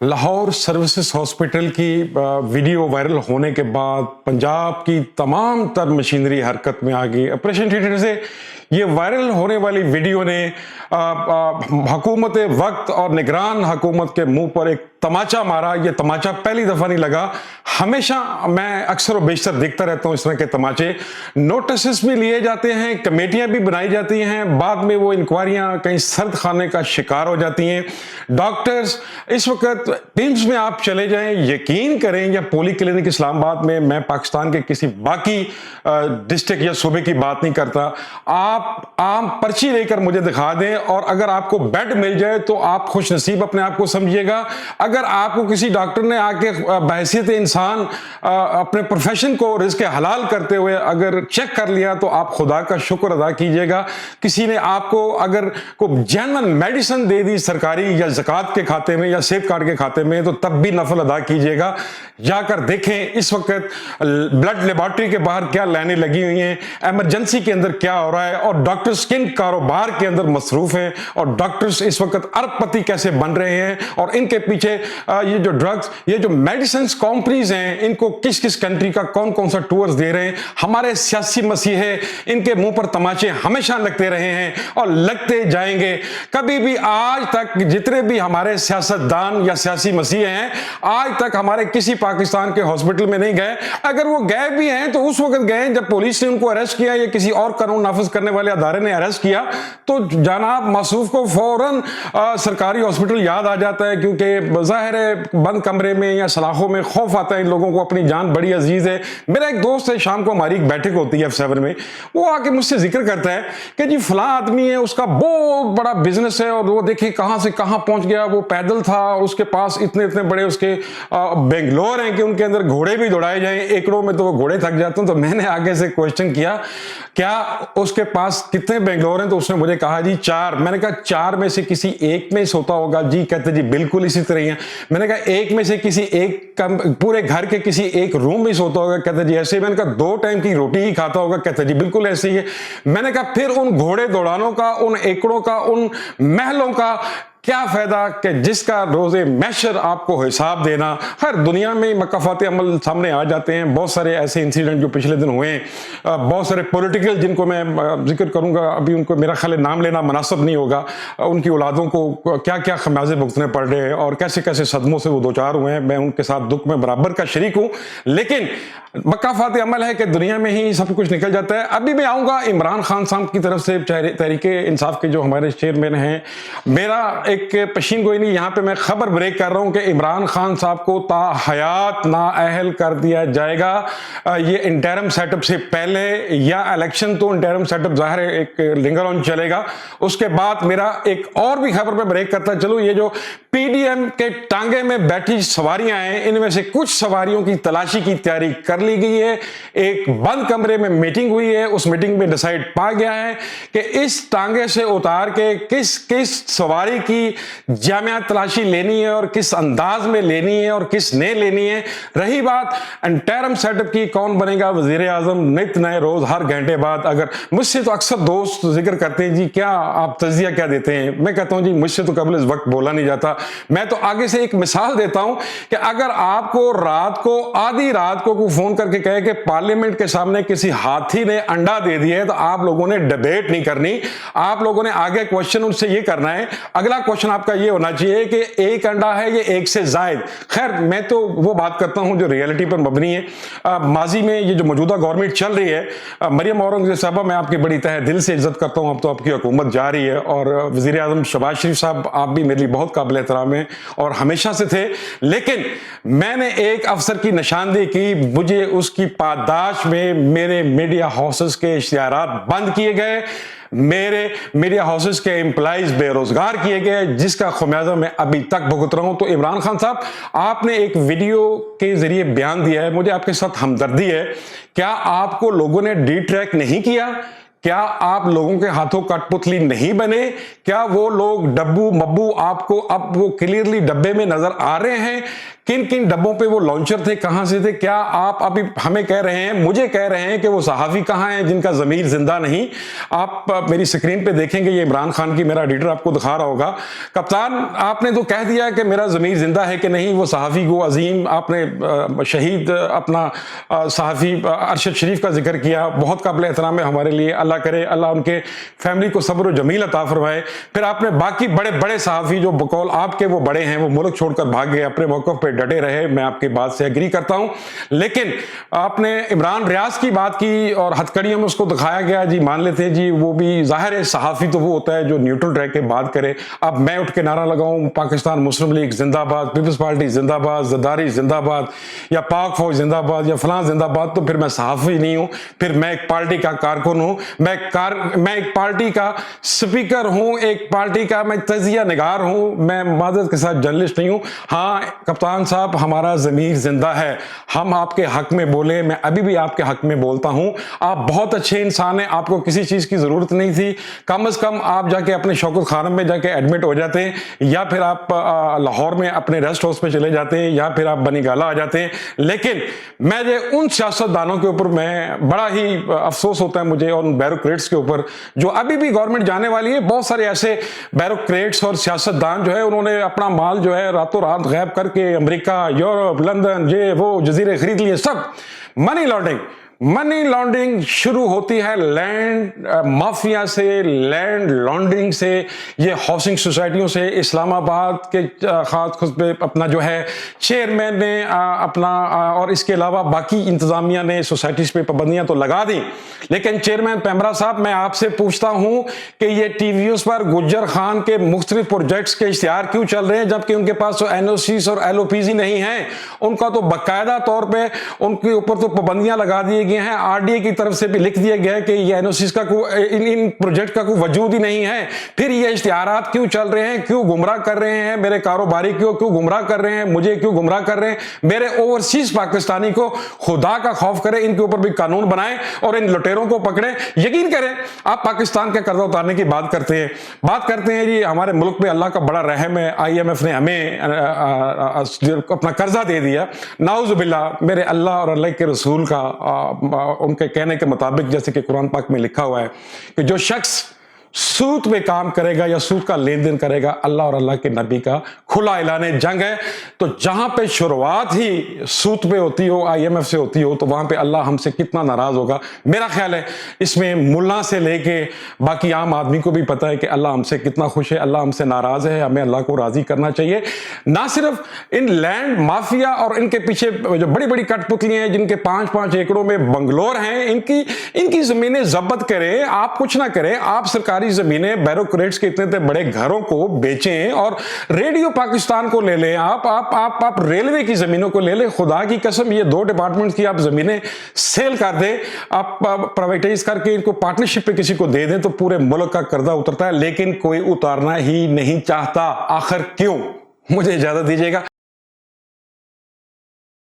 Lahore services hospital की video viral होने के बाद पंजाब की तमाम तर मशीनरी हरकत में आ गई। ऑपरेशन थिएटर से ये वायरल होने वाली वीडियो ने हुकूमत वक्त और निगरान हुकूमत के मुंह पर एक तमाचा मारा। ये तमाचा पहली दफा नहीं लगा, हमेशा मैं अक्सर और बेशतर देखता रहता हूं इस तरह के तमाचे। नोटिस भी लिए जाते हैं, कमेटियां भी बनाई जाती हैं, बाद में वो इंक्वायरियां कहीं सर्द खाने का शिकार हो जाती हैं। डॉक्टर्स इस वक्त टीम्स में आप चले जाएं, यकीन करें, या पोली क्लिनिक इस्लामाबाद में, मैं पाकिस्तान के किसी बाकी डिस्ट्रिक्ट या सूबे की बात नहीं करता, आप आम पर्ची लेकर मुझे दिखा दें और अगर आपको बेड मिल जाए तो आप खुश नसीब अपने आप को समझिएगा। अगर आपको किसी डॉक्टर ने आके बहैसियत इंसान अपने प्रोफेशन को रिस्क हलाल करते हुए अगर चेक कर लिया तो आप खुदा का शुक्र अदा कीजिएगा। किसी ने आपको अगर कोई जेन्युइन मेडिसिन दे दी सरकारी या ज़कात के खाते में या सेहत कार्ड के खाते में, तो तब भी नफल अदा कीजिएगा। जाकर देखें इस वक्त ब्लड लेबोरेटरी के बाहर क्या लाइनें लगी हुई हैं, इमरजेंसी के अंदर क्या हो रहा है, और डॉक्टर्स किन कारोबार के अंदर मसरूफ हैं, और डॉक्टर्स इस वक्त अरबपति कैसे बन रहे हैं, और इनके पीछे ये जो ड्रग्स, ये जो मेडिसिन कंपनीज हैं, इनको किस किस कंट्री का कौन कौन सा टूर्स दे रहे हैं। हमारे सियासी मसीहे इनके मुंह पर तमाचे हमेशा लगते रहे हैं और लगते जाएंगे। कभी भी आज तक जितने भी हमारे सियासतदान या सियासी मसीहे हैं, आज तक हमारे किसी पाकिस्तान के हॉस्पिटल में नहीं गए। अगर वो गए भी हैं तो उस वक्त गए जब पुलिस ने उनको अरेस्ट किया या किसी और कानून नाफिज करने वाले अदारे ने अरेस्ट किया, तो जनाब मासूफ को फौरन सरकारी हॉस्पिटल याद आ जाता है, क्योंकि जाहिर है बंद कमरे में या सलाखों में खौफ आता है इन लोगों को, अपनी जान बड़ी अजीज है। मेरा एक दोस्त है, शाम को हमारी एक बैठक होती है F7 में, वो आके मुझसे जिक्र करता है कि जी फलां आदमी है, उसका बहुत बड़ा बिजनेस है और वो देखिए कहां से कहां पहुंच गया, वो पैदल था, उसके पास इतने इतने बड़े उसके बेंगलोर हैं कि उनके अंदर घोड़े भी दौड़ाए जाएं, एकड़ों में तो वो घोड़े थक जाते हैं। तो मैंने आगे से क्वेश्चन किया, क्या उसके पास कितने बेंगलोर हैं? तो उसने मुझे कहा जी 4। मैंने कहा 4 में से किसी एक में सोता होगा? जी कहते जी बिल्कुल इसी तरह ही है। मैंने कहा एक में से किसी एक पूरे घर के किसी एक रूम में सोता होगा? कहते जी ऐसे ही। मैंने कहा 2 टाइम की रोटी ही खाता होगा? कहते जी बिल्कुल ऐसे ही है। मैंने कहा फिर उन घोड़े दौड़ानों का, उन एकड़ों का, उन महलों का क्या फायदा कि जिसका रोजे मैशर आपको हिसाब देना। हर दुनिया में मकाफात अमल सामने आ जाते हैं। बहुत सारे ऐसे इंसिडेंट जो पिछले दिन हुए हैं, बहुत सारे पॉलिटिकल जिनको मैं जिक्र करूंगा, अभी उनको मेरा ख्याल नाम लेना मुनासिब नहीं होगा, उनकी औलादों को क्या क्या खमियाजे भुगतने पड़ रहे हैं और कैसे कैसे सदमों से वो दो चार हुए हैं। मैं उनके साथ दुख में बराबर का शरीक हूं, लेकिन मकाफात अमल है कि दुनिया में ही सब कुछ निकल जाता है। अभी मैं आऊंगा इमरान खान साहब की तरफ से, तहरीके इंसाफ के जो हमारे चेयरमैन हैं। मेरा एक पशीन गोई नहीं, यहाँ पे मैं खबर ब्रेक कर रहा हूँ कि इमरान खान साहब को ताहयात नाअहल कर दिया जाएगा। ये इंटरम सेटअप से पहले या इलेक्शन, तो इंटरम सेटअप जाहिर है एक लिंगर ऑन चलेगा। उसके बाद मेरा एक और भी खबर पे ब्रेक करता चलो, ये जो पीडीएम के टांगे में बैठी सवारियां हैं, इनमें से कुछ सवारियों की तलाशी की तैयारी कर ली गई है। एक बंद कमरे में मीटिंग हुई है, उस मीटिंग में डिसाइड पा गया है कि इस टांगे से उतार के किस किस सवारी की जामिया तलाशी लेनी है और किस अंदाज में लेनी है और किस ने लेनी है। रही बात इंटरम सेटअप की, कौन बनेगा वजीर आजम, नित नए रोज हर घंटे बाद। अगर मुझसे तो अक्सर दोस्त जिक्र करते हैं जी क्या आप तजिया क्या देते हैं, मैं कहता हूं जी मुझसे तो कबल इस वक्त बोला नहीं जाता। मैं तो आगे से एक मिसाल देता हूं कि अगर आपको रात को, आधी रात को फोन करके कहे कि पार्लियामेंट के सामने किसी हाथी ने अंडा दे दिया है, तो आप लोगों ने डिबेट नहीं करनी, आप लोगों ने आगे क्वेश्चन उनसे ये करना है। अगला क्वेश्चन आपका ये होना चाहिए कि एक अंडा है ये एक से जायद। खैर मैं तो वो बात करता हूं जो रियलिटी पर मबनी है। माजी में ये जो मौजूदा गवर्नमेंट चल रही है, मरियम औरंगजेब साहबा, मैं आपकी बड़ी तहे दिल से इज्जत करता हूं, अब तो आपकी हुकूमत जा रही है, और वजीर आजम शहबाज शरीफ साहब आप भी मेरे लिए बहुत काबिल एहतराम है और हमेशा से थे। लेकिन मैंने एक अफसर की निशानदेही की, मुझे उसकी पादाश में मेरे मीडिया हाउसेस के इश्तिहारात बंद किए गए, मेरे मीडिया हाउसेस के एम्प्लॉइज बेरोजगार किए गए, जिसका खुमियाजा मैं अभी तक भुगत रहा हूं। तो इमरान खान साहब, आपने एक वीडियो के जरिए बयान दिया है, मुझे आपके साथ हमदर्दी है। क्या आपको लोगों ने डी ट्रैक नहीं किया? क्या आप लोगों के हाथों कठपुतली नहीं बने? क्या वो लोग डब्बू मब्बू आपको अब वो क्लियरली डब्बे में नजर आ रहे हैं? किन किन डब्बों पे वो लॉन्चर थे, कहां से थे? क्या आप अभी हमें कह रहे हैं, मुझे कह रहे हैं कि वो सहाफी कहां है जिनका ज़मीर जिंदा नहीं? आप मेरी स्क्रीन पे देखेंगे, ये इमरान खान की, मेरा एडिटर आपको दिखा रहा होगा। कप्तान, आपने तो कह दिया कि मेरा ज़मीर जिंदा है कि नहीं। वो सहाफी को अजीम आपने शहीद अपना सहाफी अरशद शरीफ का जिक्र किया, बहुत काबिल एहतराम है हमारे लिए। अल्लाह करे अल्लाह उनके फैमिली को सब्र जमील अता फरमाए। फिर आपने बाकी बड़े बड़े सहाफी जो बकौल आपके वो बड़े हैं, वो मुल्क छोड़कर भाग गए, अपने मौक़िफ़ पे डटे रहे। मैं आपकी बात से एग्री करता हूं, लेकिन आपने इमरान रियाज की बात की और हथकड़ियों में उसको दिखाया गया। जी मान लेते हैं जी, वो भी जाहिर है सहाफी तो वो होता है जो न्यूट्रल रह के बात करे। अब मैं उठ के नारा लगाऊं पाकिस्तान मुस्लिम लीग जिंदाबाद, पीपल्स पार्टी जिंदाबाद, जरदारी जिंदाबाद, या पाक फौज जिंदाबाद, या फलां जिंदाबाद, तो फिर मैं सहाफी नहीं हूं, फिर मैं एक पार्टी का कारकुन हूं, मैं एक पार्टी का स्पीकर हूं, एक पार्टी का मैं तजिया निगार हूं, मैं मादरत के साथ जर्नलिस्ट नहीं हूं। हाँ कप्तान साहब, हमारा ज़मीर जिंदा है, हम आपके हक में बोले, मैं अभी भी आपके हक में बोलता हूं। आप बहुत अच्छे इंसान हैं, आपको किसी चीज की जरूरत नहीं थी। कम से कम आप जाके अपने शौकत खानम में जाके एडमिट हो जाते, या फिर आप लाहौर में अपने रेस्ट हाउस पे चले जाते, या फिर आप बनी गाला आ जाते। लेकिन मैं उन सियासतदानों के ऊपर मैं बड़ा ही अफसोस होता है मुझे, और उन ब्यूरोक्रेट्स के ऊपर जो अभी भी गवर्नमेंट जाने वाली है। बहुत सारे ऐसे ब्यूरोक्रेट्स और सियासतदान जो है, उन्होंने अपना माल जो है रातों रात गायब करके अमेरिका, यूरोप, लंदन, ये वो जजीरे खरीद लिए। सब मनी लॉन्ड्रिंग शुरू होती है लैंड माफिया से, लैंड लॉन्ड्रिंग से, ये हाउसिंग सोसाइटियों से। इस्लामाबाद के खास पे अपना जो है चेयरमैन ने अपना और इसके अलावा बाकी इंतजामिया ने सोसाइटीज पे पाबंदियां तो लगा दी, लेकिन चेयरमैन पैमरा साहब, मैं आपसे पूछता हूं कि ये टीवीओ पर गुज्जर खान के मुख्तलिफ प्रोजेक्ट्स के इश्तिहार क्यों चल रहे हैं, जबकि उनके पास तो एनओसीज और एलओपीज ही नहीं है। उनका तो बाकायदा तौर पर उनके ऊपर तो पाबंदियां लगा दी गए हैं, आरडीए की तरफ से भी लिख दिया गया है कि ये एनओसीज का इन प्रोजेक्ट का कोई वजूद ही नहीं है। फिर ये इश्तिहारात क्यों चल रहे हैं, क्यों गुमराह कर रहे हैं मेरे कारोबारी को, क्यों गुमराह कर रहे हैं मुझे, क्यों गुमराह कर रहे हैं मेरे ओवरसीज पाकिस्तानी को? खुदा का खौफ करें, इनके ऊपर भी कानून बनाएं और इन लुटेरों को पकड़ें। यकीन करें, आप पाकिस्तान का कर्जा उतारने की बात करते हैं जी, हमारे मुल्क पे अल्लाह का बड़ा रहम है, IMF ने हमें अपना कर्जा दे दिया। नाउजुबिल्लाह, मेरे अल्लाह और अल्लाह के रसूल का उनके कहने के मुताबिक, जैसे कि कुरान पाक में लिखा हुआ है कि जो शख्स सूद में काम करेगा या सूद का लेन देन करेगा, अल्लाह और अल्लाह के नबी का खुला ऐलान जंग है। तो जहां पे शुरुआत ही सूद पे होती हो, IMF से होती हो, तो वहां पे अल्लाह हमसे कितना नाराज होगा। मेरा ख्याल है इसमें मुल्ला से लेके बाकी आम आदमी को भी पता है कि अल्लाह हमसे कितना खुश है, अल्लाह हमसे नाराज है। हमें अल्लाह को राजी करना चाहिए। ना सिर्फ इन लैंड माफिया और इनके पीछे जो बड़ी बड़ी कठपुतलियां हैं, जिनके 5-5 एकड़ों में बंगलोर हैं, इनकी जमीनें जब्त करें। आप कुछ ना करें, आप सरकारी जमीनें ब्यूरोक्रेट्स के इतने बड़े घरों को बेचें और रेडियो पाकिस्तान को ले लें, आप रेलवे की जमीनों को ले लें। खुदा की कसम, ये 2 डिपार्टमेंट की आप जमीनें सेल कर दें, आप प्राइवेटाइज करके इनको पार्टनरशिप पे किसी को दे दें, तो पूरे मुल्क का कर्जा उतरता है। लेकिन कोई उतारना ही नहीं चाहता। आखिर क्यों? मुझे इजाजत दीजिएगा।